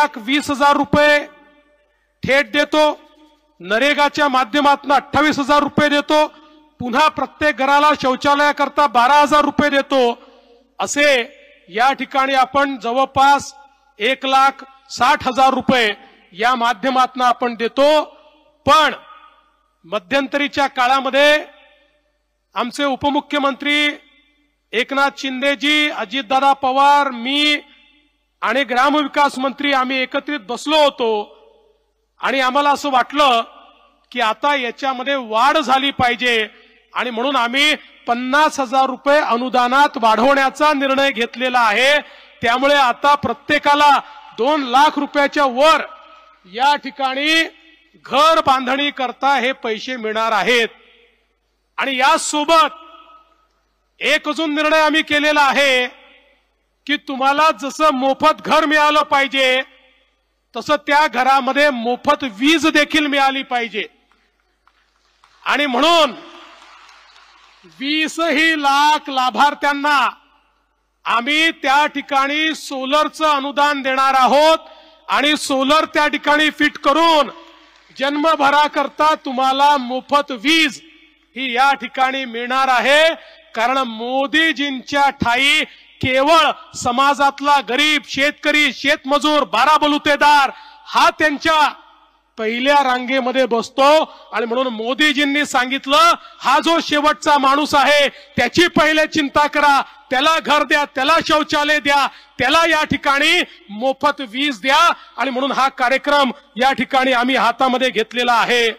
1,20,000 रुपये थेट देतो, नरेगाच्या माध्यमातून 28,000 रुपये देतो, पुन्हा प्रत्येक घराला शौचालयाकरता 12,000 रुपये देतो, असे या ठिकाणी आपण जवळपास 1,60,000 रुपये या माध्यमातून आपण देतो। पण मध्यंतरीच्या काळामध्ये आमचे उपमुख्यमंत्री एकनाथ शिंदेजी, अजितदादा पवार, मी आणि ग्रामविकास मंत्री आम्ही एकत्रित बसलो होतो आणि आम्हाला असं वाटलं की आता याच्यामध्ये वाढ झाली पाहिजे आणि म्हणून आम्ही 50,000 रुपये अनुदानात वाढवण्याचा निर्णय घेतलेला आहे। त्यामुळे आता प्रत्येकाला 2 लाख रुपयाच्या वर या ठिकाणी घर बांधणी करता हे पैसे मिळणार आहेत। आणि यासोबत एक अजून निर्णय आम्ही केलेला आहे की तुम्हाला जसं मोफत घर मिळालं पाहिजे तसं त्या घरामध्ये मोफत वीज देखील मिळाली पाहिजे। आणि म्हणून 20 लाख लाभार्थ्यांना आम्ही त्या ठिकाणी सोलरचं अनुदान देणार आहोत आणि सोलर त्या ठिकाणी फिट करून जन्मभराकरता तुम्हाला मोफत वीज ही या ठिकाणी मिळणार आहे। कारण मोदीजींच्या ठाई केवळ समाजातला गरीब शेतकरी, शेतमजूर, बाराबलुतेदार हा त्यांच्या पहिल्या रांगेमध्ये बसतो आणि म्हणून मोदीजींनी सांगितलं हा जो शेवटचा माणूस आहे त्याची पहिले चिंता करा, त्याला घर द्या, त्याला शौचालय द्या, त्याला या ठिकाणी मोफत वीज द्या। आणि म्हणून हा कार्यक्रम या ठिकाणी आम्ही हातामध्ये घेतलेला आहे।